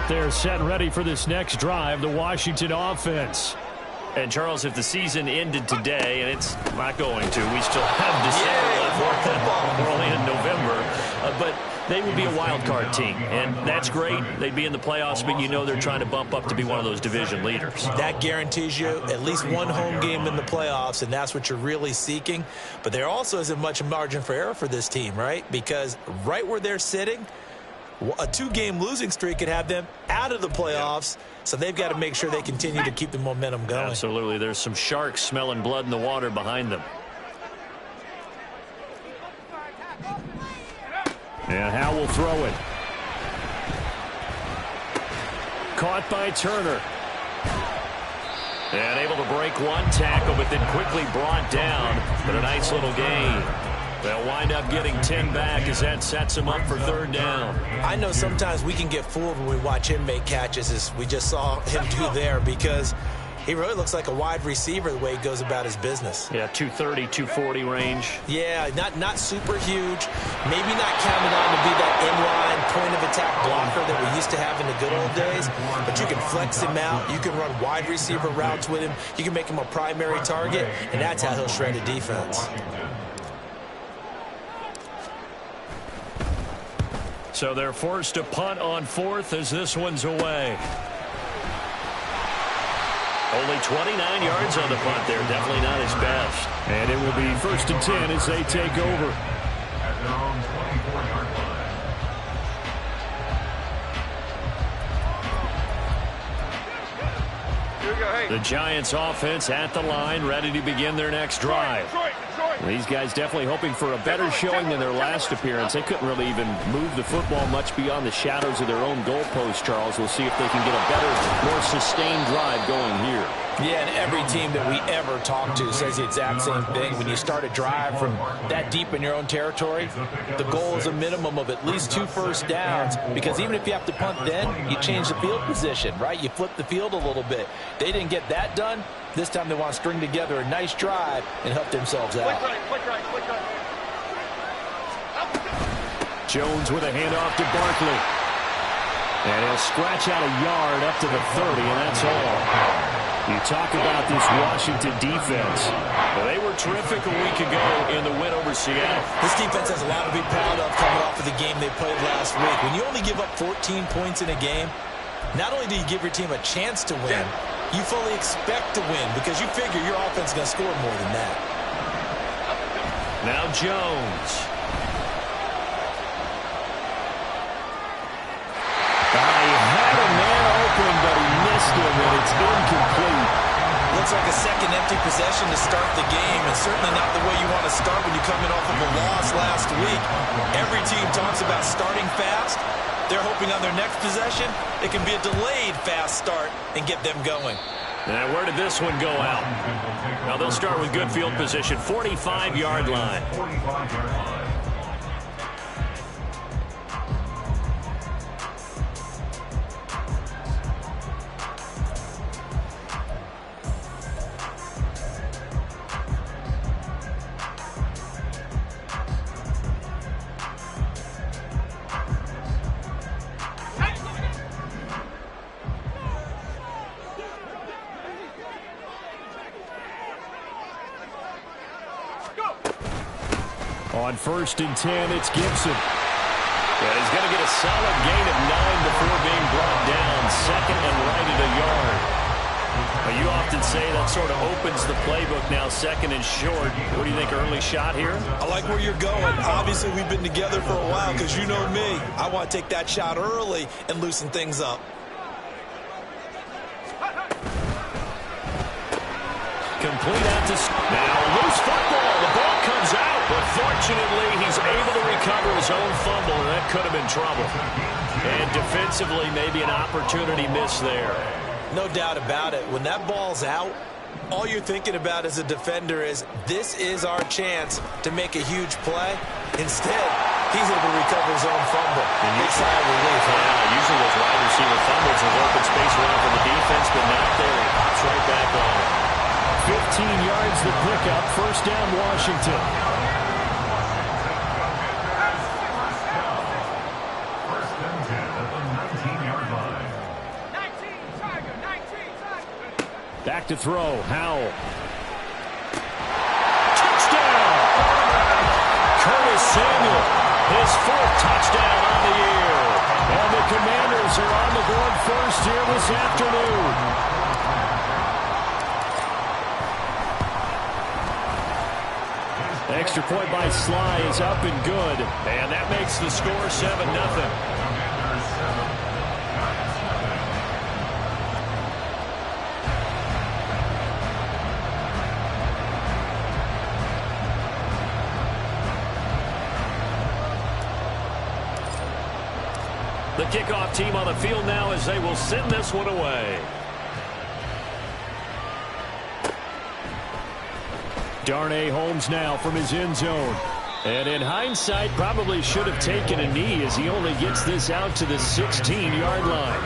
out there set and ready for this next drive, the Washington offense. And, Charles, if the season ended today, and it's not going to, we still have December left. We're only in November. But they would be a wild card team, and that's great. They'd be in the playoffs, but you know they're trying to bump up to be one of those division leaders. That guarantees you at least one home game in the playoffs, and that's what you're really seeking. But there also isn't much margin for error for this team, right? Because right where they're sitting, a two-game losing streak could have them out of the playoffs, so they've got to make sure they continue to keep the momentum going. Absolutely. There's some sharks smelling blood in the water behind them. And Howe will throw it. Caught by Turner. And able to break one tackle, but then quickly brought down. But a nice little gain. They'll wind up getting 10 back as that sets them up for third down. I know sometimes we can get fooled when we watch him make catches, as we just saw him do there, because he really looks like a wide receiver the way he goes about his business. Yeah, 230, 240 range. Yeah, not super huge. Maybe not counted on to be that inline point-of-attack blocker that we used to have in the good old days, but you can flex him out. You can run wide receiver routes with him. You can make him a primary target, and that's how he'll shred a defense. So they're forced to punt on fourth as this one's away. Only 29 yards on the punt there. Definitely not his best. And it will be 1st and 10 as they take over. The Giants offense at the line, ready to begin their next drive. These guys definitely hoping for a better showing than their last appearance. They couldn't really even move the football much beyond the shadows of their own goalpost, Charles. We'll see if they can get a better, more sustained drive going here. Yeah, and every team that we ever talk to says the exact same thing. When you start a drive from that deep in your own territory, the goal is a minimum of at least 2 first downs, because even if you have to punt then, you change the field position, right? You flip the field a little bit. They didn't get that done. This time they want to string together a nice drive and help themselves out. Click right. Jones with a handoff to Barkley. And he'll scratch out a yard up to the 30, and that's all. You talk about this Washington defense. Well, they were terrific a week ago in the win over Seattle. This defense has a lot to be proud of coming off of the game they played last week. When you only give up 14 points in a game, not only do you give your team a chance to win, you fully expect to win because you figure your offense is going to score more than that. Now Jones. He had a man open, but he missed him, and it's incomplete. Looks like a second empty possession to start the game, and certainly not the way you want to start when you're coming off of a loss last week. Every team talks about starting fast. They're hoping on their next possession, it can be a delayed fast start and get them going. Now, where did this one go out? Now, they'll start with good field position, 45-yard line. On 1st and 10, it's Gibson. Yeah, he's going to get a solid gain of 9 before being brought down. Second and right at a yard. Well, you often say that sort of opens the playbook now, second and short. What do you think, early shot here? I like where you're going. Obviously, we've been together for a while because you know me. I want to take that shot early and loosen things up. Complete out to now loose football. The ball comes out, but fortunately he's able to recover his own fumble, and that could have been trouble. And defensively, maybe an opportunity miss there. No doubt about it. When that ball's out, all you're thinking about as a defender is this is our chance to make a huge play. Instead, he's able to recover his own fumble. And big sigh of relief. Yeah, usually those wide receiver fumbles is open space around for the defense, but not there. He pops right back on it. 15 yards the pickup, 1st down Washington. First and 10 at the 19-yard line. to throw. Howell. Touchdown! Curtis Samuel, his 4th touchdown on the year. And the Commanders are on the board first here this afternoon. Extra point by Sly is up and good. And that makes the score 7-0. The kickoff team on the field now as they will send this one away. Darnay Holmes now from his end zone. And in hindsight, probably should have taken a knee as he only gets this out to the 16-yard line.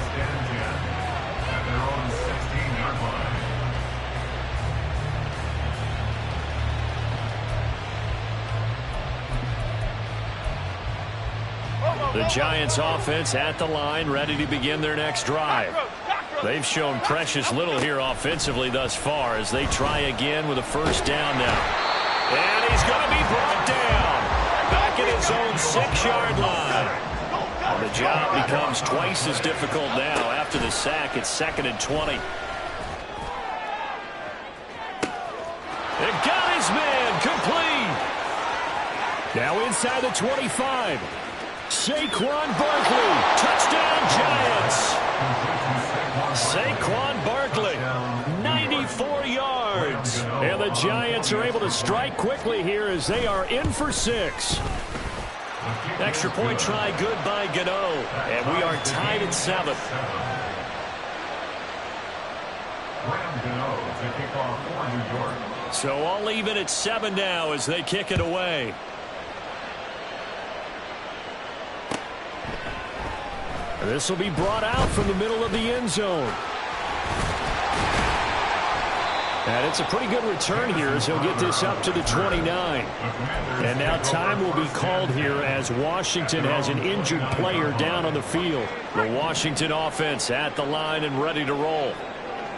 The Giants offense at the line, ready to begin their next drive. They've shown precious little here offensively thus far as they try again with a first down now. And he's going to be brought down back at his own 6-yard line. And the job becomes twice as difficult now after the sack. It's 2nd and 20. And got his man complete. Now inside the 25. Saquon Barkley. Touchdown Giants. Saquon Barkley, 94 yards. And the Giants are able to strike quickly here as they are in for 6. Extra point try good by Gano. And we are tied at 7. So all even at 7 now as they kick it away. This will be brought out from the middle of the end zone. And it's a pretty good return here as he'll get this up to the 29. And now time will be called here as Washington has an injured player down on the field. The Washington offense at the line and ready to roll.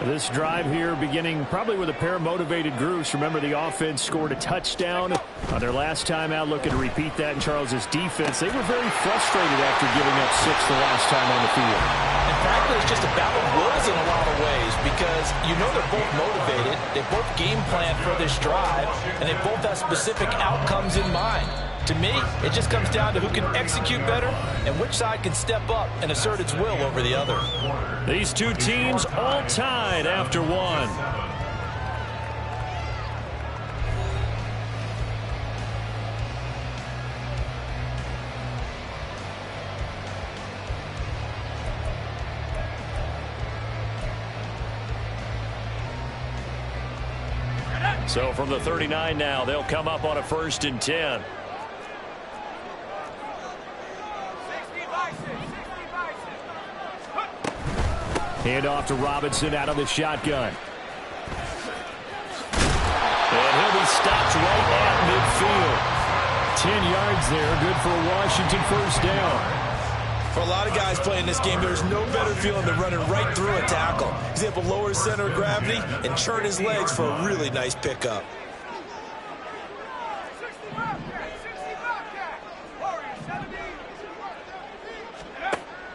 This drive here beginning probably with a pair of motivated groups. Remember, the offense scored a touchdown on their last time out. Looking to repeat that in Charles's defense. They were very frustrated after giving up 6 the last time on the field. And frankly, it's just a battle of wills in a lot of ways because you know they're both motivated. They both game plan for this drive, and they both have specific outcomes in mind. To me, it just comes down to who can execute better and which side can step up and assert its will over the other. These two teams all tied after 1. So from the 39 now, they'll come up on a 1st and 10. Hand off to Robinson out of the shotgun. And he'll be stopped right at midfield. 10 yards there, good for a Washington first down. For a lot of guys playing this game, there's no better feeling than running right through a tackle. He's able to lower his center of gravity and churn his legs for a really nice pickup.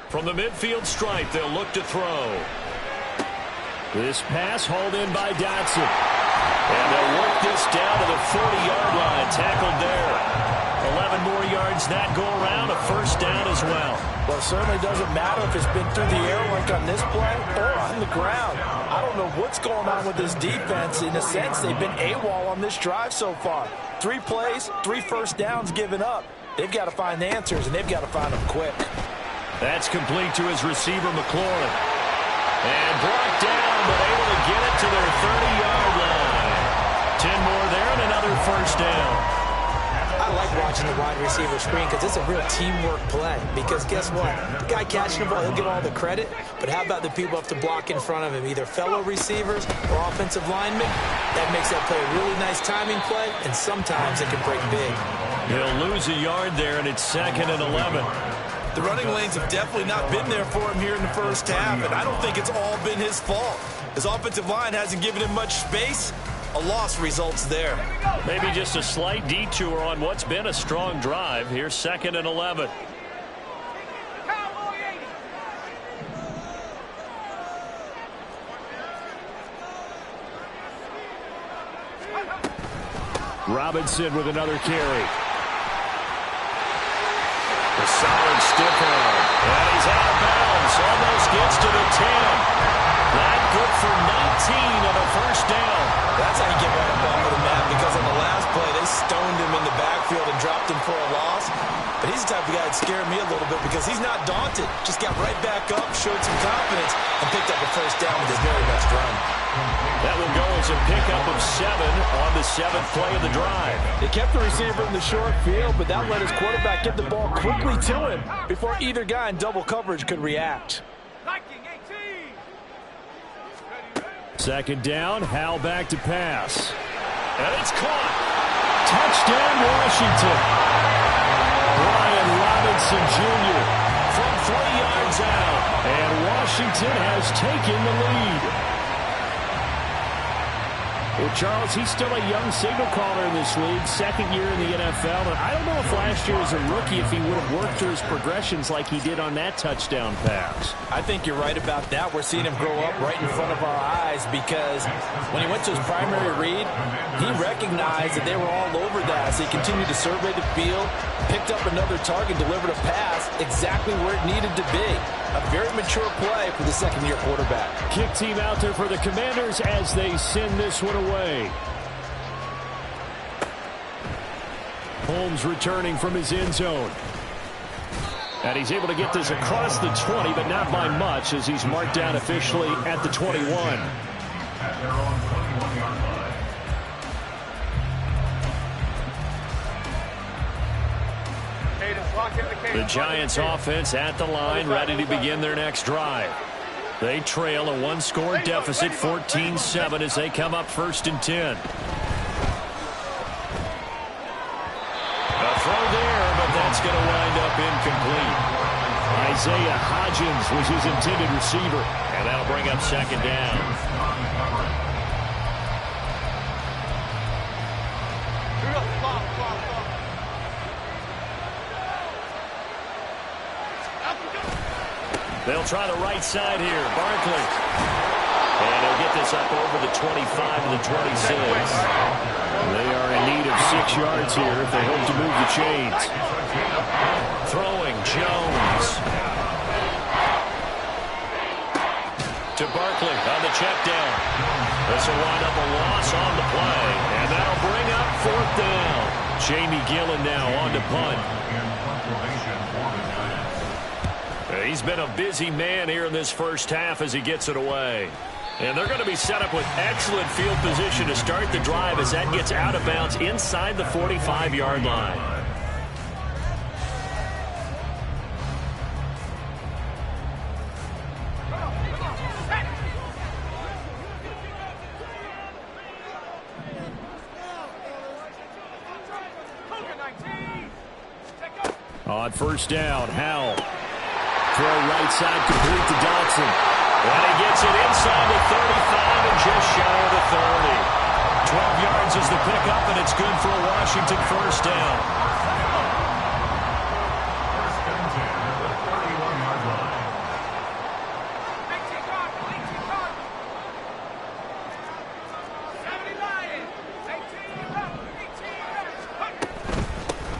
From the midfield stripe, they'll look to throw. This pass hauled in by Dotson. And they'll work this down to the 40-yard line. Tackled there. 11 more yards that go around. A first down as well. Well, it certainly doesn't matter if it's been through the air like on this play or on the ground. I don't know what's going on with this defense. In a sense, they've been AWOL on this drive so far. 3 plays, 3 first downs given up. They've got to find the answers, and they've got to find them quick. That's complete to his receiver, McLaurin. And brought down, but able to get it to their 30-yard line. 10 more there and another first down. I like watching the wide receiver screen because it's a real teamwork play. Because guess what? The guy catching the ball, he'll get all the credit. But how about the people have to block in front of him, either fellow receivers or offensive linemen? That makes that play a really nice timing play, and sometimes it can break big. He'll lose a yard there, and it's 2nd and 11. The running lanes have definitely not been there for him here in the first half, and I don't think it's all been his fault. His offensive line hasn't given him much space. A loss results there. Maybe just a slight detour on what's been a strong drive. Here's 2nd and 11. Robinson with another carry. A solid stiff arm. And he's out of bounds. Almost gets to the 10. That good for 19 and a first down. That's how you get right up off of the mat, because on the last play, they stoned him in the backfield and dropped him for a loss. But he's the type of guy that scared me a little bit because he's not daunted. Just got right back up, showed some confidence, and picked up a first down with his very next run. That will go as a pickup of 7 on the 7th play of the drive. They kept the receiver in the short field, but that let his quarterback get the ball quickly to him before either guy in double coverage could react. 2nd down, Howell back to pass. And it's caught. Touchdown, Washington. Brian Robinson Jr. from 3 yards out. And Washington has taken the lead. Well, Charles, he's still a young signal caller in this league, 2nd year in the NFL. And I don't know if last year as a rookie, if he would have worked through his progressions like he did on that touchdown pass. I think you're right about that. We're seeing him grow up right in front of our eyes, because when he went to his primary read, he recognized that they were all over that. So he continued to survey the field, picked up another target, delivered a pass exactly where it needed to be. A very mature play for the 2nd-year quarterback. Kick team out there for the Commanders as they send this one away. Holmes returning from his end zone. And he's able to get this across the 20, but not by much, as he's marked down officially at the 21. The Giants offense at the line, ready to begin their next drive. They trail a 1-score deficit, 14-7, as they come up 1st and 10. A throw there, but that's going to wind up incomplete. Isaiah Hodgins was his intended receiver. And that'll bring up 2nd down. They'll try the right side here. Barkley. And he'll get this up over the 25 to the 26. They are in need of 6 yards here if they hope to move the chains. Throwing Jones. To Barkley on the check down. This will wind up a loss on the play. And that'll bring up 4th down. Jamie Gillen now on to punt. He's been a busy man here in this first half as he gets it away. And they're going to be set up with excellent field position to start the drive as that gets out of bounds inside the 45-yard line. On 1st down, Howell. Throw right side complete to Dodson. And he gets it inside the 35 and just shy of the 30. 12 yards is the pickup, and it's good for a Washington 1st down.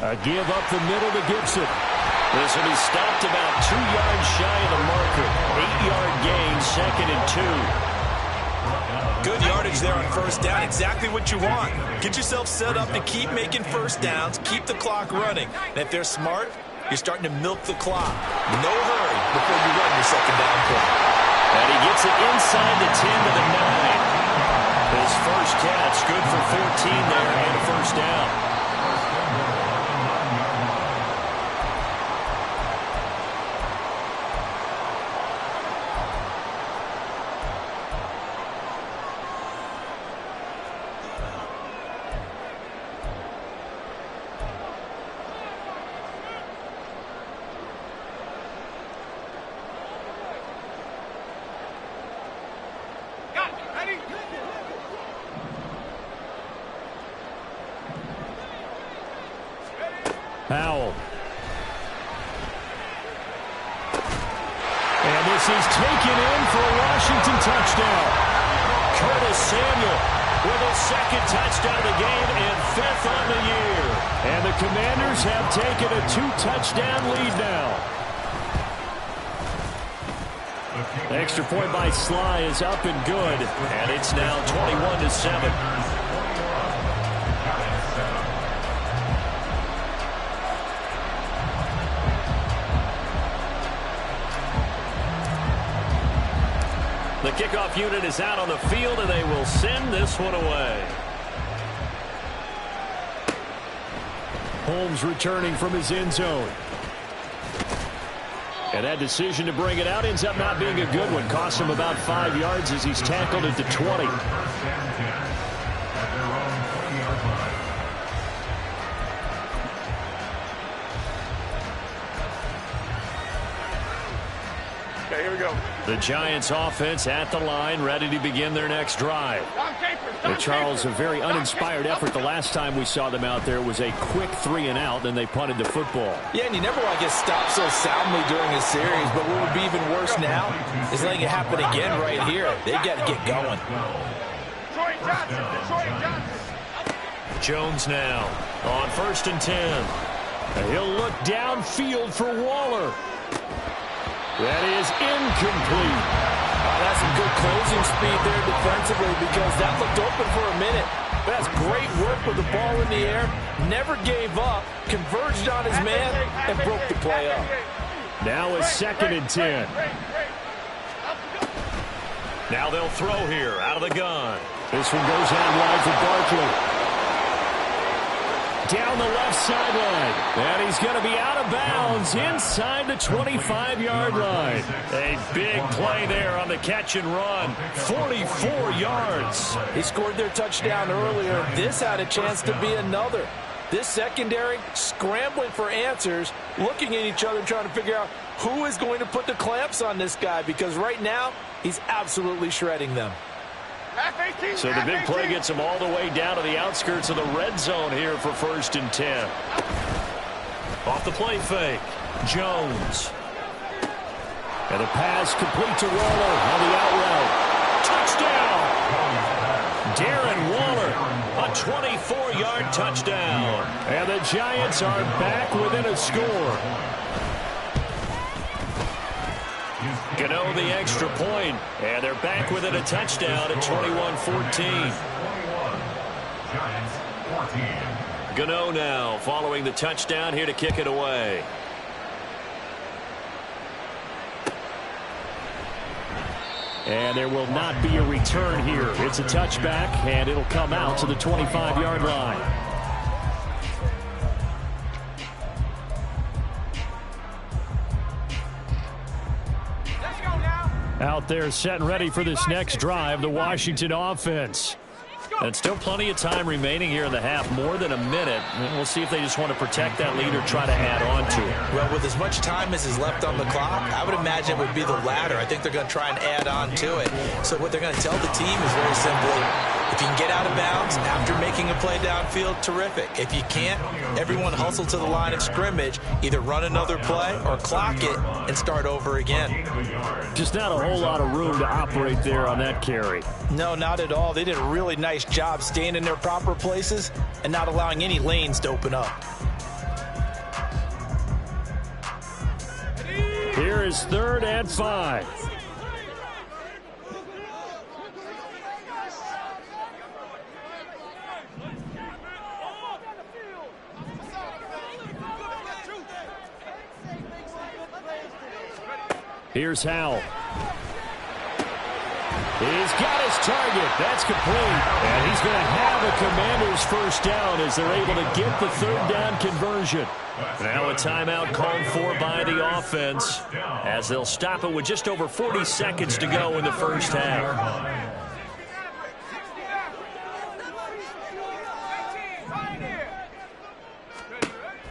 A give up the middle to Gibson. This will be stopped about 2 yards shy of the marker. 8-yard gain, 2nd and 2. Good yardage there on 1st down. Exactly what you want. Get yourself set up to keep making 1st downs, keep the clock running. And if they're smart, you're starting to milk the clock. No hurry before you run your 2nd down play. And he gets it inside the 10 to the 9. His first catch, good for 14 there and a 1st down. Powell. And this is taken in for a Washington touchdown. Curtis Samuel with his second touchdown of the game and 5th on the year. And the Commanders have taken a 2-touchdown lead now. The extra point by Sly is up and good. And it's now 21-7. The kickoff unit is out on the field, and they will send this one away. Holmes returning from his end zone. And that decision to bring it out ends up not being a good one. Costs him about 5 yards as he's tackled at the 20. Okay, here we go. The Giants offense at the line, ready to begin their next drive. Charles, a very uninspired effort. The last time we saw them out there was a quick 3-and-out, then they punted the football. Yeah, and you never want to get stopped so soundly during a series, but what would be even worse now is letting it happen again right here. They've got to get going. Jones now on 1st and 10. And he'll look downfield for Waller. That is incomplete. That's some good closing speed there defensively because that looked open for a minute. But that's great work with the ball in the air. Never gave up, converged on his man, and broke the play up. Now a 2nd and 10. Now they'll throw here out of the gun. This one goes out wide for Barkley. Down the left sideline. And he's going to be out of bounds inside the 25-yard line. A big play there on the catch and run. 44 yards. He scored their touchdown earlier. This had a chance to be another. This secondary scrambling for answers, looking at each other, trying to figure out who is going to put the clamps on this guy because right now he's absolutely shredding them. So the big play gets him all the way down to the outskirts of the red zone here for 1st and 10. Off the play fake, Jones. And the pass complete to Waller on the out route. Touchdown! Darren Waller, a 24-yard touchdown. And the Giants are back within a score. Gano the extra point, and they're back within a touchdown at 21-14. Gano now following the touchdown here to kick it away. And there will not be a return here. It's a touchback, and it'll come out to the 25-yard line. Out there set and ready for this next drive, the Washington offense. And still plenty of time remaining here in the half, more than a minute. And we'll see if they just want to protect that lead or try to add on to it. Well, with as much time as is left on the clock, I would imagine it would be the latter. I think they're going to try and add on to it. So what they're going to tell the team is very simply, if you can get out of bounds after making a play downfield, terrific. If you can't, everyone hustle to the line of scrimmage, either run another play or clock it and start over again. Just not a whole lot of room to operate there on that carry. No, not at all. They did a really nice job staying in their proper places and not allowing any lanes to open up. Here is 3rd and 5. Here's Howell. He's got his target. That's complete. And he's going to have a Commanders first down as they're able to get the 3rd down conversion. Now a timeout called for by the offense as they'll stop it with just over 40 seconds to go in the first half.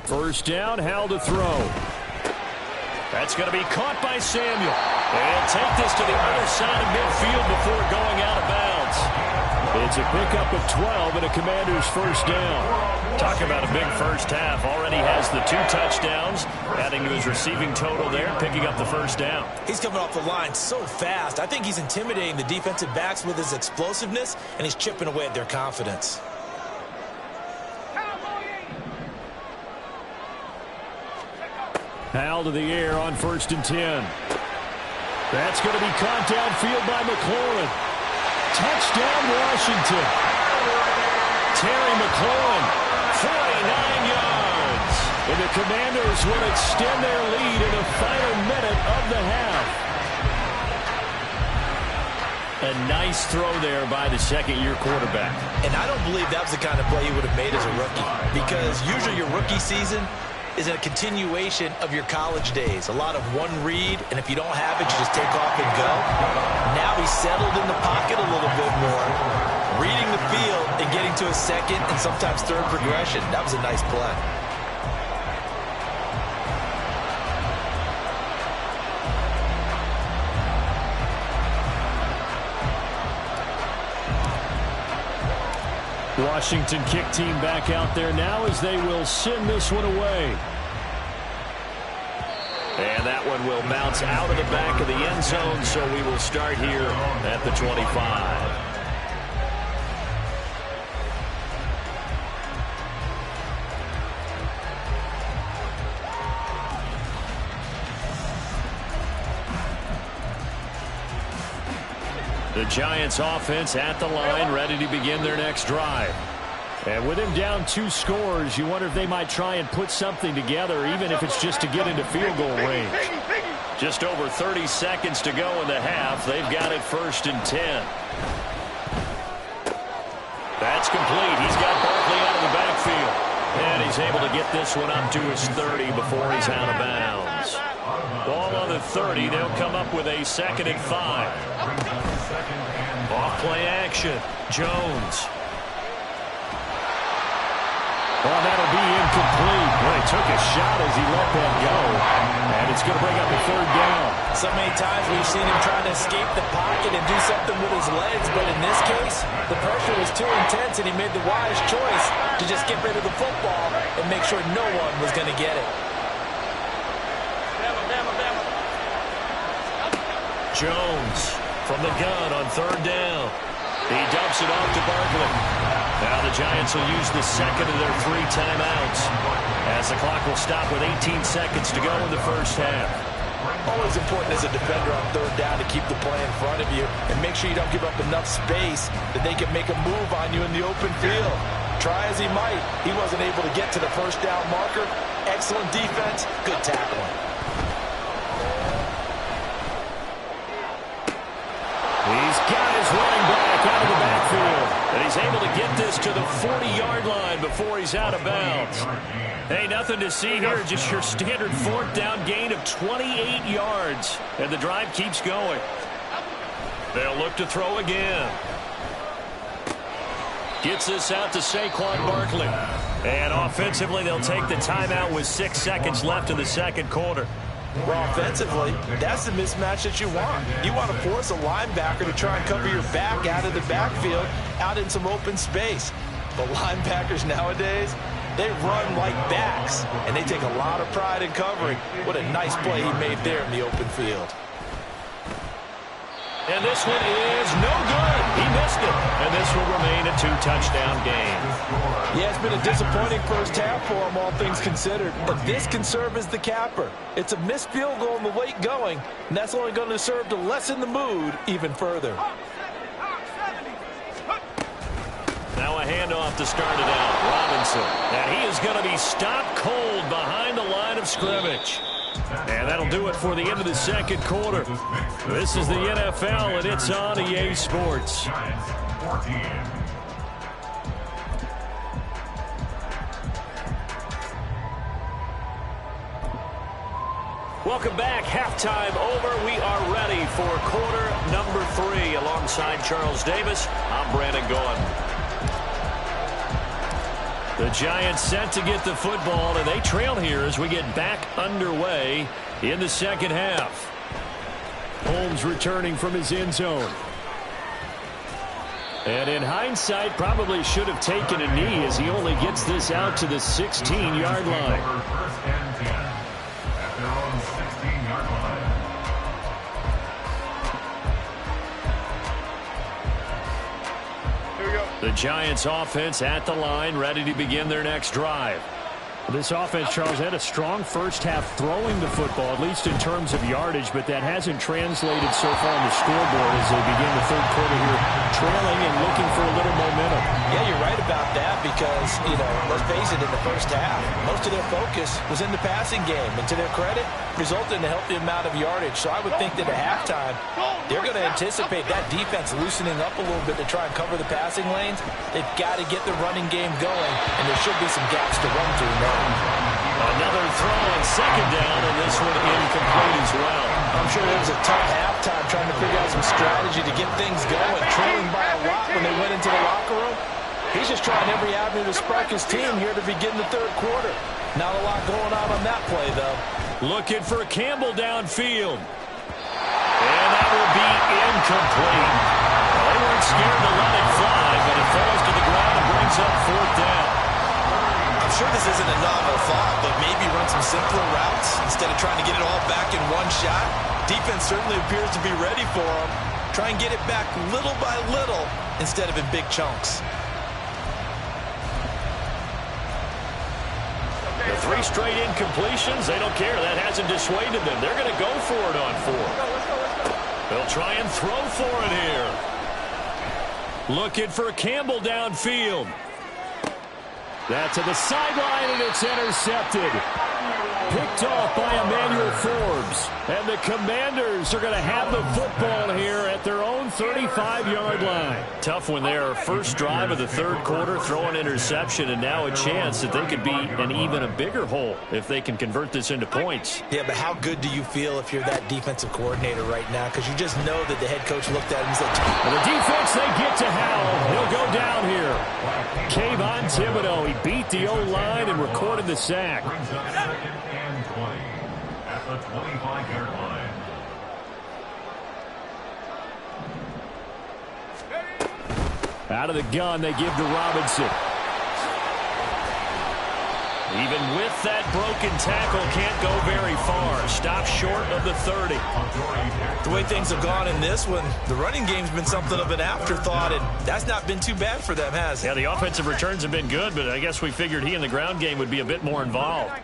First down, Howell to throw. That's going to be caught by Samuel. And take this to the other side of midfield before going out of bounds. It's a pickup of 12 and a Commanders first down. Talk about a big first half. Already has the 2 touchdowns, adding to his receiving total there, picking up the first down. He's coming off the line so fast. I think he's intimidating the defensive backs with his explosiveness, and he's chipping away at their confidence. Powell to the air on 1st and 10. That's going to be caught downfield by McLaurin. Touchdown, Washington. Terry McLaurin, 49 yards. And the Commanders will extend their lead in the final minute of the half. A nice throw there by the second-year quarterback. And I don't believe that was the kind of play he would have made as a rookie, because usually your rookie season is a continuation of your college days. A lot of one read, and if you don't have it, you just take off and go. Now he's settled in the pocket a little bit more, reading the field and getting to a second and sometimes third progression. That was a nice play. Washington kick team back out there now as they will send this one away. And that one will bounce out of the back of the end zone, so we will start here at the 25. The Giants offense at the line, ready to begin their next drive. And with him down 2 scores, you wonder if they might try and put something together, even if it's just to get into field goal range. Just over 30 seconds to go in the half. They've got it 1st and 10. That's complete. He's got Barkley out of the backfield. And he's able to get this one up to his 30 before he's out of bounds. Ball on the 30. They'll come up with a 2nd and 5. Off play action. Jones. Well, that'll be incomplete. Well, he took a shot as he let that go. And it's going to bring up a 3rd down. So many times we've seen him trying to escape the pocket and do something with his legs, but in this case, the pressure was too intense and he made the wise choice to just get rid of the football and make sure no one was going to get it. Jones from the gun on 3rd down. He dumps it off to Barkley. Now the Giants will use the 2nd of their 3 timeouts as the clock will stop with 18 seconds to go in the first half. Always important as a defender on 3rd down to keep the play in front of you and make sure you don't give up enough space that they can make a move on you in the open field. Try as he might, he wasn't able to get to the 1st down marker. Excellent defense, good tackling. He's got his running back out of the backfield. And he's able to get this to the 40-yard line before he's out of bounds. Hey, nothing to see here. Just your standard 4th down gain of 28 yards. And the drive keeps going. They'll look to throw again. Gets this out to Saquon Barkley. And offensively, they'll take the timeout with 6 seconds left in the 2nd quarter. Well, offensively, that's the mismatch that you want. You want to force a linebacker to try and cover your back out of the backfield, out in some open space. But linebackers nowadays, they run like backs, and they take a lot of pride in covering. What a nice play he made there in the open field. And this one is no good. He missed it. And this will remain a 2-touchdown game. Yeah, it's been a disappointing first half for him, all things considered. But this can serve as the capper. It's a missed field goal in the late going, and that's only going to serve to lessen the mood even further. Now a handoff to start it out. Robinson. And he is going to be stopped cold behind the line of scrimmage. And that'll do it for the end of the 2nd quarter. This is the NFL, and it's on EA Sports. Welcome back. Halftime over. We are ready for quarter number 3. Alongside Charles Davis, I'm Brandon Gordon. The Giants set to get the football, and they trail here as we get back underway in the 2nd half. Holmes returning from his end zone. And in hindsight, probably should have taken a knee as he only gets this out to the 16-yard line. First and 10 at their own 16-yard line. Here we go. The Giants offense at the line, ready to begin their next drive. This offense, Charles, had a strong first half throwing the football, at least in terms of yardage, but that hasn't translated so far on the scoreboard as they begin the third quarter here, trailing and looking for a little momentum. Yeah, you're right about that because, let's face it, in the first half, most of their focus was in the passing game. And to their credit, resulted in a healthy amount of yardage. So I would think that at halftime, they're going to anticipate that defense loosening up a little bit to try and cover the passing lanes. They've got to get the running game going, and there should be some gaps to run through now. Another throw on second down, and this one incomplete as well. I'm sure it was a tough halftime trying to figure out some strategy to get things going, trailing by a lot when they went into the locker room. He's just trying every avenue to spark his team here to begin the third quarter. Not a lot going on that play, though. Looking for Campbell downfield. And that will be incomplete. They weren't scared to let it fly, but it falls to the ground and brings up fourth down. I'm sure this isn't a novel thought, but maybe run some simpler routes instead of trying to get it all back in one shot. Defense certainly appears to be ready for him. Try and get it back little by little instead of in big chunks. The three straight incompletions, they don't care. That hasn't dissuaded them. They're going to go for it on fourth. They'll try and throw for it here. Looking for Campbell downfield. That's to the sideline, and it's intercepted. Picked off by Emmanuel Forbes. And the Commanders are going to have the football here at their own 35-yard line. Tough when their first drive of the third quarter, throw an interception, and now a chance that they could be an even a bigger hole if they can convert this into points. Yeah, but how good do you feel if you're that defensive coordinator right now? Because you just know that the head coach looked at him and said, well, the defense, they get to Howell. He'll go down here. Kayvon Thibodeau, he beat the O-line and recorded the sack. Brings up second and 20 at the 25-yard line. Out of the gun, they give to Robinson. Even with that broken tackle, can't go very far. Stop short of the 30. The way things have gone in this one, the running game's been something of an afterthought, and that's not been too bad for them, has it? Yeah, the offensive returns have been good, but I guess we figured he in the ground game would be a bit more involved.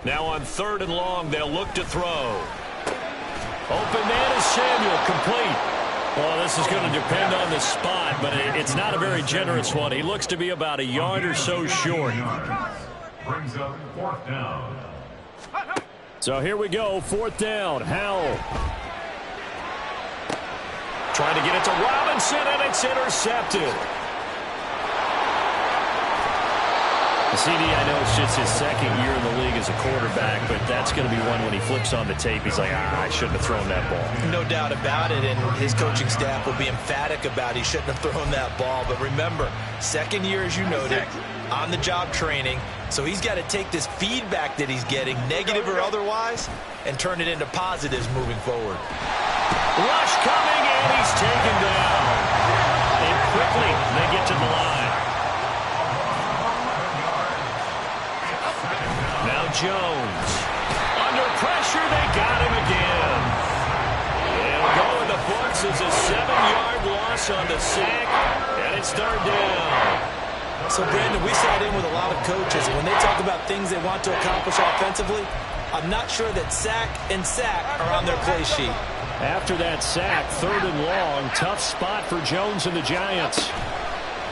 Now on third and long, they'll look to throw. Open man is Samuel, complete. Well, this is going to depend on the spot, but it's not a very generous one. He looks to be about a yard or so short. Brings up fourth down. So here we go, fourth down. Howell. Trying to get it to Robinson, and it's intercepted. CD, I know it's just his second year in the league as a quarterback, but that's going to be one when he flips on the tape, he's like, I shouldn't have thrown that ball. No doubt about it, and his coaching staff will be emphatic about he shouldn't have thrown that ball. But remember, second year, as you noted, on-the-job training, so he's got to take this feedback that he's getting, negative or otherwise, and turn it into positives moving forward. Rush coming, and he's taken down. And quickly, they get to the line. Jones. Under pressure, they got him again. They'll go in the books as a 7-yard loss on the sack, and it's third down. So, Brandon, we sat in with a lot of coaches, and when they talk about things they want to accomplish offensively, I'm not sure that sack and sack are on their play sheet. After that sack, third and long, tough spot for Jones and the Giants.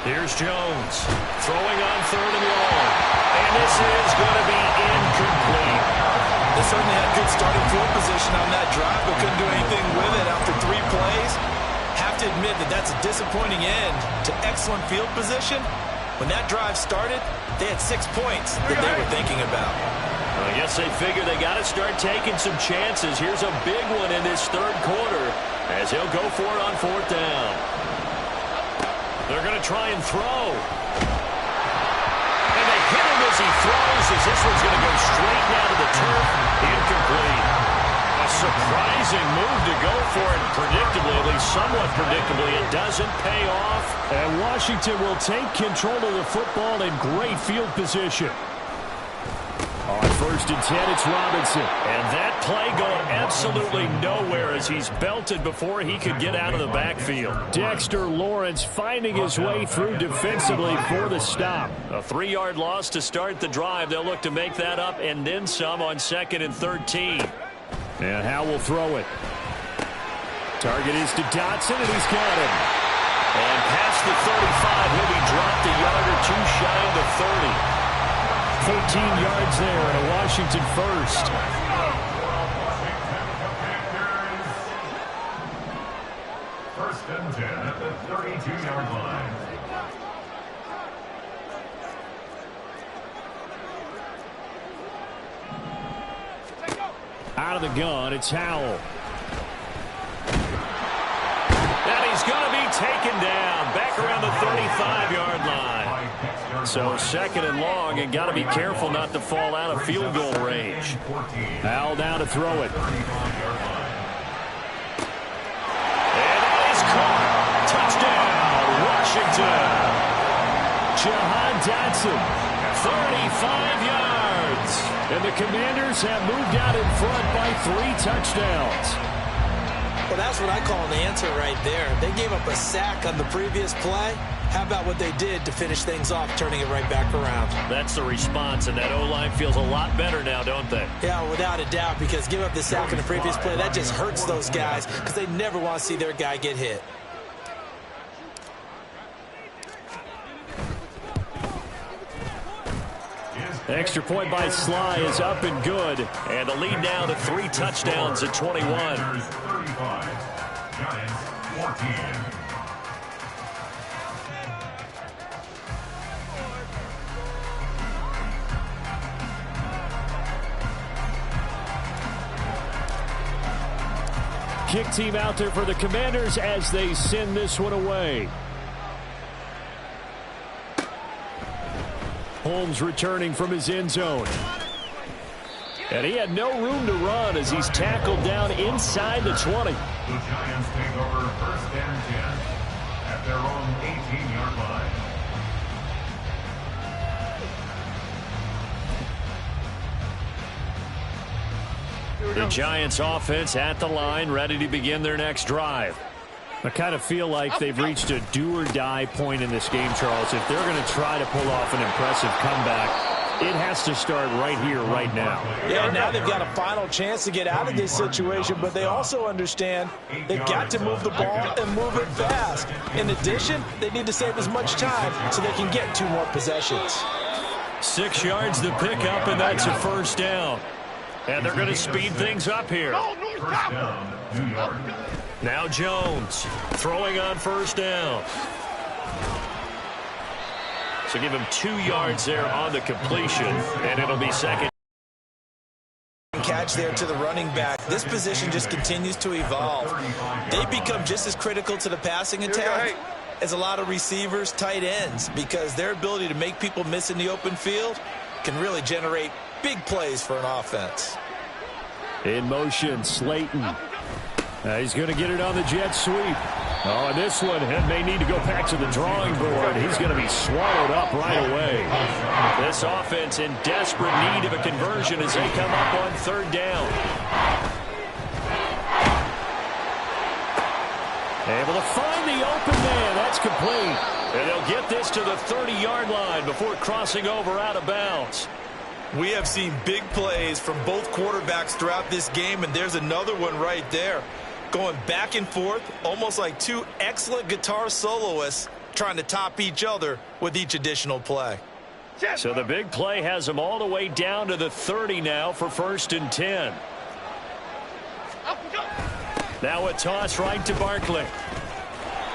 Here's Jones, throwing on third and long. And this is going to be incomplete. They certainly had good starting field position on that drive, but couldn't do anything with it after 3 plays. Have to admit that that's a disappointing end to excellent field position. When that drive started, they had 6 points that they were thinking about. Well, I guess they figure they got to start taking some chances. Here's a big one in this third quarter as he'll go for it on fourth down. They're going to try and throw. And they hit him as he throws, as this one's going to go straight down to the turf. Incomplete. A surprising move to go for it. Predictably, at least somewhat predictably, it doesn't pay off. And Washington will take control of the football in great field position. On 1st and 10, it's Robinson. And that play going absolutely nowhere as he's belted before he could get out of the backfield. Dexter Lawrence finding his way through defensively for the stop. A 3-yard loss to start the drive. They'll look to make that up and then some on 2nd and 13. And Howe will throw it. Target is to Dotson, and he's got him. And past the 35, he'll be dropped a yard or two shy of the 30. 13 yards there, and a Washington first. First and 10 at the 32-yard line. Out of the gun, it's Howell. And he's going to be taken down back around the 35-yard line. So 2nd and long, and got to be careful not to fall out of field goal range. Howell down to throw it. And that is caught. Touchdown, Washington. Jahan Dotson, 35 yards. And the Commanders have moved out in front by 3 touchdowns. Well, that's what I call an answer right there. They gave up a sack on the previous play. How about what they did to finish things off, turning it right back around? That's the response, and that O-line feels a lot better now, don't they? Yeah, without a doubt, because give up the sack in the previous play, that just hurts those guys because they never want to see their guy get hit. Extra point by Sly is up and good. And the lead now to 3 touchdowns at 21. 35, Giants 14. Kick team out there for the Commanders as they send this one away. Holmes returning from his end zone. And he had no room to run as he's tackled down inside the 20. The Giants take over 1st and 10 at their own 18-yard line. The Giants offense at the line, ready to begin their next drive. I kind of feel like they've reached a do-or-die point in this game, Charles. If they're going to try to pull off an impressive comeback, it has to start right here, right now. Yeah, now they've got a final chance to get out of this situation, but they also understand they've got to move the ball and move it fast. In addition, they need to save as much time so they can get 2 more possessions. 6 yards to pick up, and that's a first down. And they're going to speed things up here. First down, New York. Now Jones throwing on first down. So give him 2 yards there on the completion, and it'll be second. Catch there to the running back. This position just continues to evolve. They become just as critical to the passing attack as a lot of receivers, tight ends, because their ability to make people miss in the open field can really generate big plays for an offense. In motion, Slayton. He's going to get it on the jet sweep. Oh, and this one may need to go back to the drawing board. He's going to be swallowed up right away. This offense in desperate need of a conversion as they come up on 3rd down. Able to find the open man. That's complete. And they'll get this to the 30-yard line before crossing over out of bounds. We have seen big plays from both quarterbacks throughout this game, and there's another one right there. Going back and forth, almost like 2 excellent guitar soloists trying to top each other with each additional play. So the big play has them all the way down to the 30 now for 1st and 10. Now a toss right to Barkley.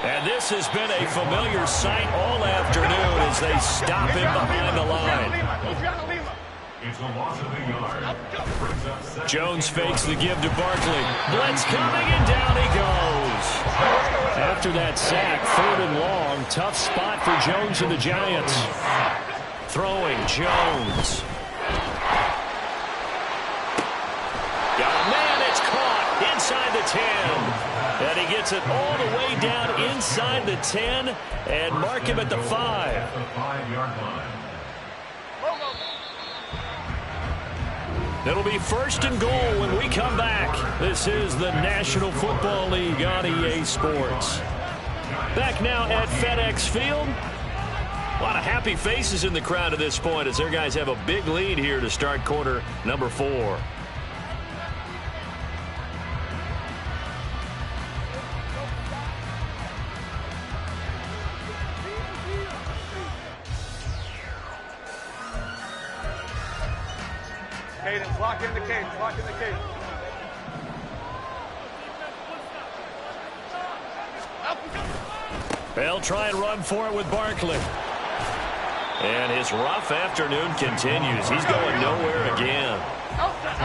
And this has been a familiar sight all afternoon as they stop him behind the line. It's a loss of a yard. Jones fakes the give to Barkley. Blitz coming, and down he goes. After that sack, 3rd and long. Tough spot for Jones and the Giants. Throwing, Jones. Got a man, it's caught inside the 10. And he gets it all the way down inside the 10 and mark him at the 5. At the 5-yard line. It'll be 1st and goal when we come back. This is the National Football League on EA Sports. Back now at FedEx Field. A lot of happy faces in the crowd at this point as their guys have a big lead here to start quarter number 4. Cadence, lock in the cadence, lock in the cadence. They'll try and run for it with Barkley. And his rough afternoon continues. He's going nowhere again.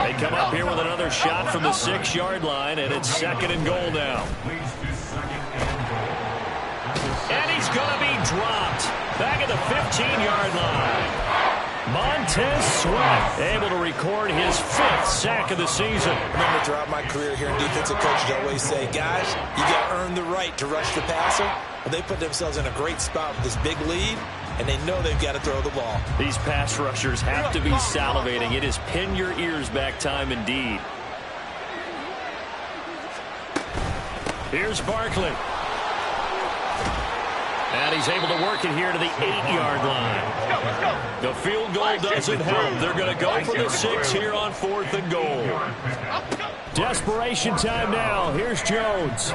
They come up here with another shot from the 6-yard line, and it's 2nd and goal now. And he's going to be dropped back at the 15-yard line. Montez Sweat able to record his 5th sack of the season. I remember throughout my career here in defensive coaches always say, guys, you got to earn the right to rush the passer. Well, they put themselves in a great spot with this big lead, and they know they've got to throw the ball. These pass rushers have to be salivating. It is pin your ears back time indeed. Here's Barkley. And he's able to work it here to the 8-yard line. The field goal doesn't help. They're going to go for the 6 here on 4th and goal. Desperation time now. Here's Jones.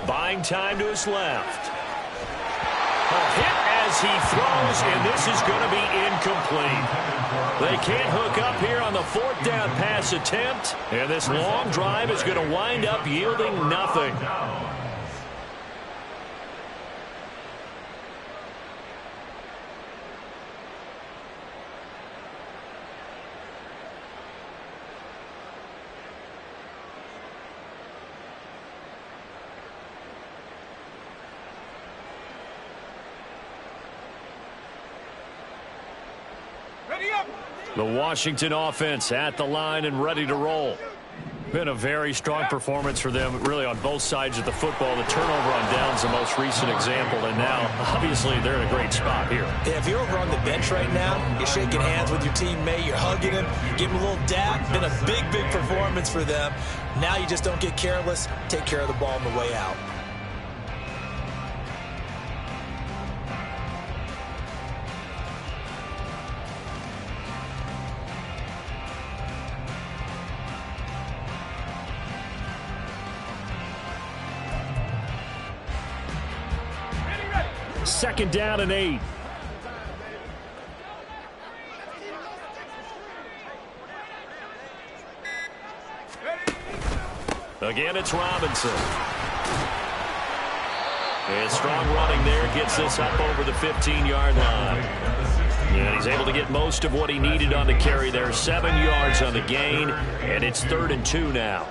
Buying time to his left. A hit as he throws, and this is going to be incomplete. They can't hook up here on the 4th down pass attempt, and this long drive is going to wind up yielding nothing. The Washington offense at the line and ready to roll. Been a very strong performance for them, really, on both sides of the football. The turnover on downs the most recent example, and now, obviously, they're in a great spot here. Yeah, if you're over on the bench right now, you're shaking hands with your teammate, you're hugging him, give him a little dap. Been a big, big performance for them. Now you just don't get careless. Take care of the ball on the way out. Second down and 8. Again, it's Robinson. And strong running there gets this up over the 15-yard line. And he's able to get most of what he needed on the carry there. 7 yards on the gain, and it's 3rd and 2 now.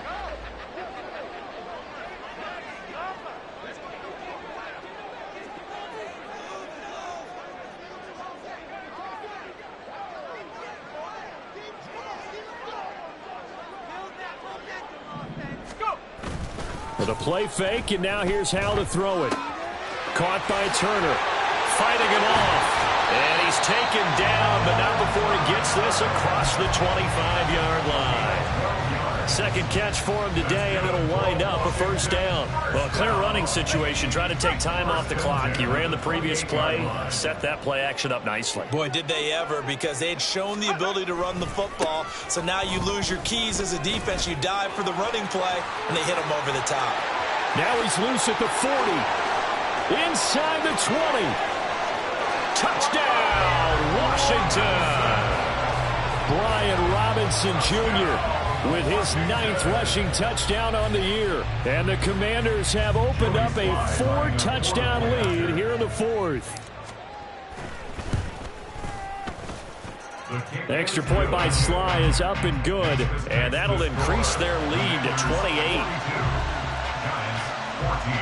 The play fake, and now here's how to throw it. Caught by Turner. Fighting him off. And he's taken down, but not before he gets this across the 25-yard line. Second catch for him today, and it'll wind up a 1st down. Well, a clear running situation. Trying to take time off the clock. He ran the previous play, set that play action up nicely. Boy, did they ever, because they had shown the ability to run the football. So now you lose your keys as a defense. You dive for the running play, and they hit him over the top. Now he's loose at the 40. Inside the 20. Touchdown, Washington. Brian Robinson Jr. with his 9th rushing touchdown on the year. And the Commanders have opened up a 4-touchdown lead here in the 4th. Extra point by Sly is up and good, and that'll increase their lead to 28. 14.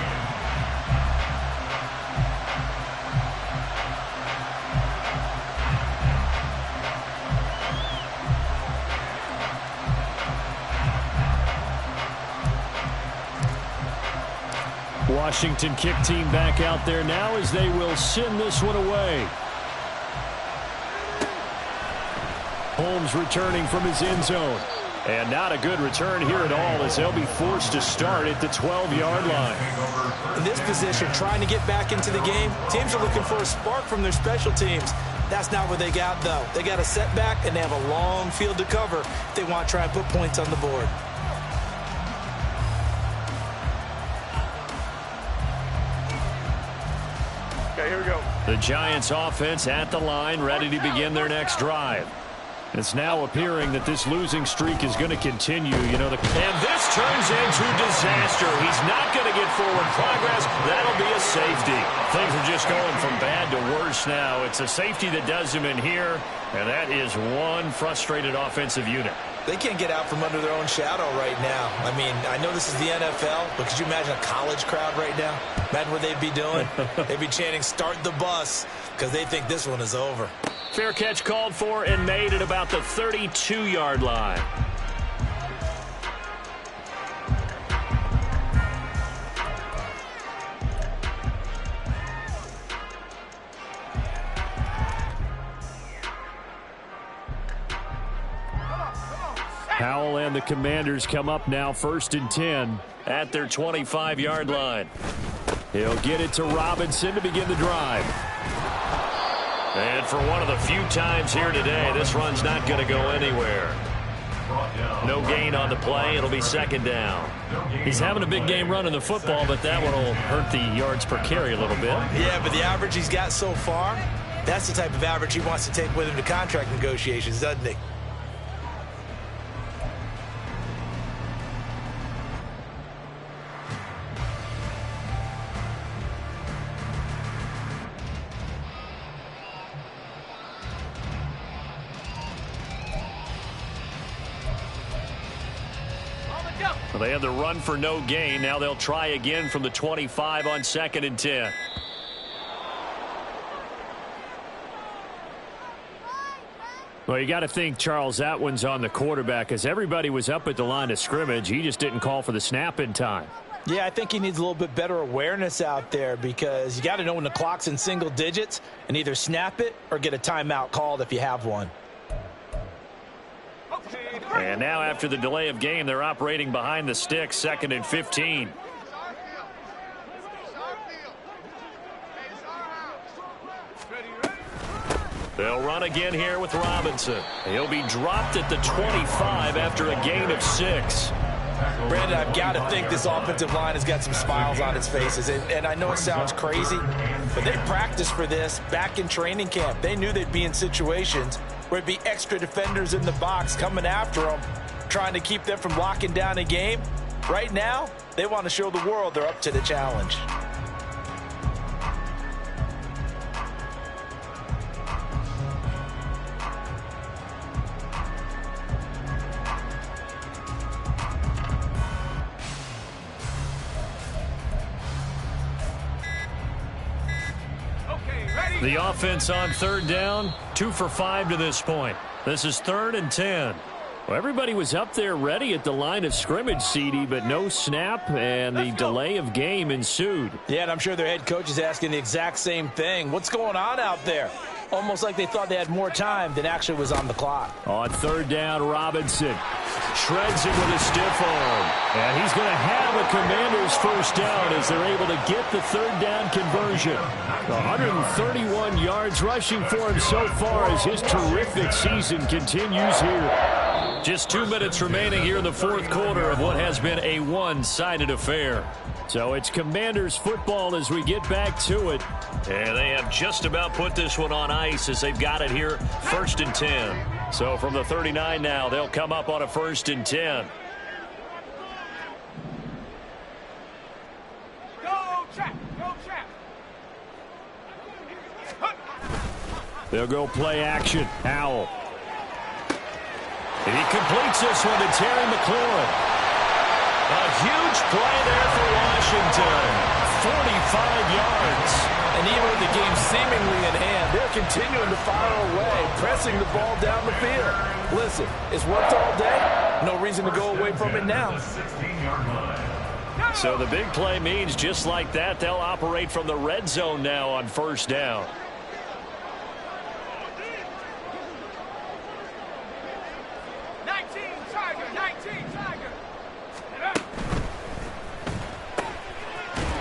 Washington kick team back out there now as they will send this one away. Holmes returning from his end zone. And not a good return here at all as they'll be forced to start at the 12-yard line. In this position, trying to get back into the game, teams are looking for a spark from their special teams. That's not what they got, though. They got a setback, and they have a long field to cover if they want to try and put points on the board. Okay, here we go. The Giants offense at the line, ready to begin their next drive. It's now appearing that this losing streak is going to continue. And this turns into disaster. He's not going to get forward progress. That'll be a safety. Things are just going from bad to worse now. It's a safety that does him in here, and that is one frustrated offensive unit. They can't get out from under their own shadow right now. I mean, I know this is the NFL, but could you imagine a college crowd right now? Imagine what they'd be doing. They'd be chanting, "Start the bus," because they think this one is over. Fair catch called for and made at about the 32-yard line. Howell and the Commanders come up now 1st and 10 at their 25-yard line. He'll get it to Robinson to begin the drive. And for one of the few times here today, this run's not going to go anywhere. No gain on the play. It'll be 2nd down. He's having a big game running the football, but that one will hurt the yards per carry a little bit. Yeah, but the average he's got so far, that's the type of average he wants to take with him to contract negotiations, doesn't he? Well, they have the run for no gain. Now they'll try again from the 25 on 2nd and 10. Well, you got to think, Charles, that one's on the quarterback as everybody was up at the line of scrimmage. He just didn't call for the snap in time. Yeah, I think he needs a little bit better awareness out there because you got to know when the clock's in single digits and either snap it or get a timeout called if you have one. And now after the delay of game, they're operating behind the sticks, 2nd and 15. They'll run again here with Robinson. He'll be dropped at the 25 after a gain of 6. Brandon, I've got to think this offensive line has got some smiles on its faces. And I know it sounds crazy, but they practiced for this back in training camp. They knew they'd be in situations where it'd be extra defenders in the box coming after them, trying to keep them from locking down a game. Right now, they want to show the world they're up to the challenge. The offense on 3rd down, 2 for 5 to this point. This is 3rd and 10. Well, everybody was up there ready at the line of scrimmage, CD, but no snap, and the delay of game ensued. Yeah, and I'm sure their head coach is asking the exact same thing. What's going on out there? Almost like they thought they had more time than actually was on the clock. On 3rd down, Robinson shreds it with a stiff arm. And he's going to have a Commanders 1st down as they're able to get the 3rd down conversion. 131 yards rushing for him so far as his terrific season continues here. Just 2 minutes remaining here in the 4th quarter of what has been a one-sided affair. So it's Commanders football as we get back to it. And they have just about put this one on ice as they've got it here 1st and 10. So from the 39 now, they'll come up on a 1st and 10. They'll go play action. Howell. And he completes this one to Terry McLaurin. A huge play there for Washington. 45 yards. And even with the game seemingly in hand, they're continuing to fire away, pressing the ball down the field. Listen, it's worked all day. No reason to go away from it now. So the big play means just like that, they'll operate from the red zone now on first down.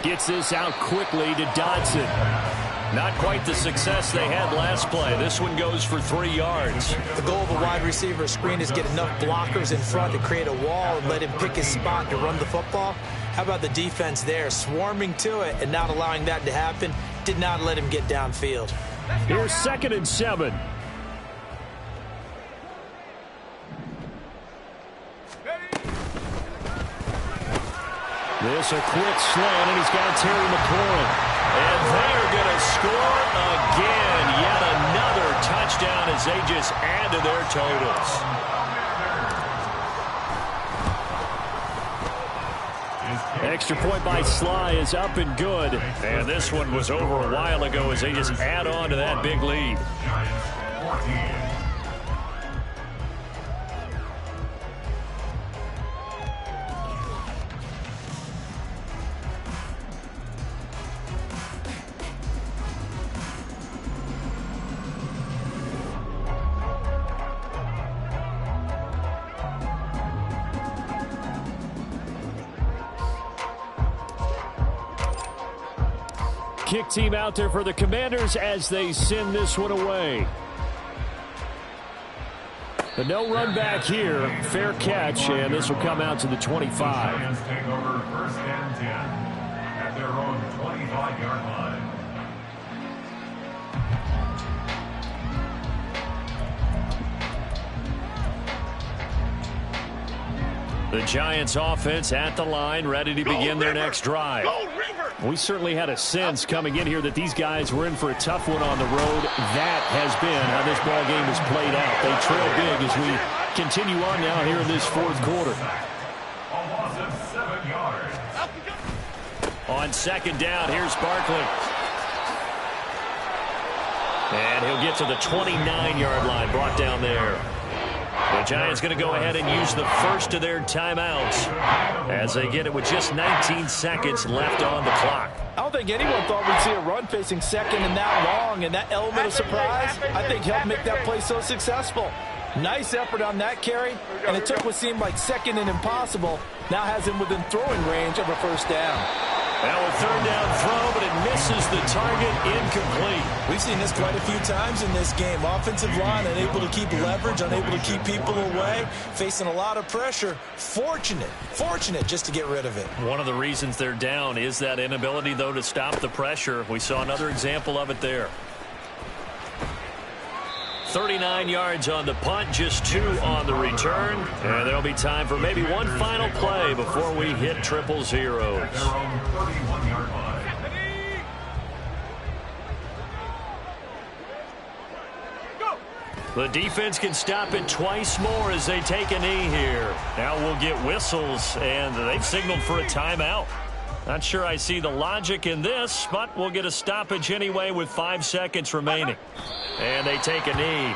Gets this out quickly to Dodson. Not quite the success they had last play. This one goes for 3 yards. The goal of a wide receiver screen is get enough blockers in front to create a wall and let him pick his spot to run the football. How about the defense there, swarming to it and not allowing that to happen? Did not let him get downfield. Here's 2nd and 7. This a quick slant, and he's got Terry McLaurin. And they're going to score again. Yet another touchdown as they just add to their totals. Extra point by Sly is up and good. And this one was over a while ago as they just add on to that big lead. Kick team out there for the Commanders as they send this one away. But no run back here. Fair catch, and this will come out to the 25. Giants take over 1st and 10 at their own 25-yard line. The Giants offense at the line, ready to begin their next drive. We certainly had a sense coming in here that these guys were in for a tough one on the road. That has been how this ball game has played out. They trail big as we continue on now here in this 4th quarter. A loss of 7 yards. On 2nd down, here's Barkley. And he'll get to the 29-yard line, brought down there. The Giants going to go ahead and use the first of their timeouts as they get it with just 19 seconds left on the clock. I don't think anyone thought we'd see a run facing 2nd and that long, and that element of surprise, I think, helped make that play so successful. Nice effort on that carry, and it took what seemed like 2nd and impossible, now has him within throwing range of a first down. Now a 3rd down throw, but it misses the target, incomplete. We've seen this quite a few times in this game. Offensive line unable to keep leverage, unable to keep people away, facing a lot of pressure. Fortunate just to get rid of it. One of the reasons they're down is that inability, though, to stop the pressure. We saw another example of it there. 39 yards on the punt, just 2 on the return. And there'll be time for maybe one final play before we hit triple zeros. At their own 31-yard line. The defense can stop it twice more as they take a knee here. Now we'll get whistles, and they've signaled for a timeout. Not sure I see the logic in this, but we'll get a stoppage anyway with 5 seconds remaining. And they take a knee.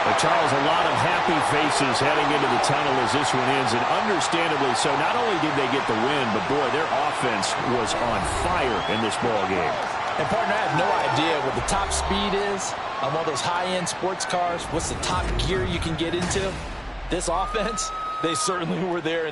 Well, Charles, a lot of happy faces heading into the tunnel as this one ends, and understandably so. Not only did they get the win, but boy, their offense was on fire in this ball game. And, partner, I have no idea what the top speed is on one of those high-end sports cars. What's the top gear you can get into? This offense, they certainly were there in this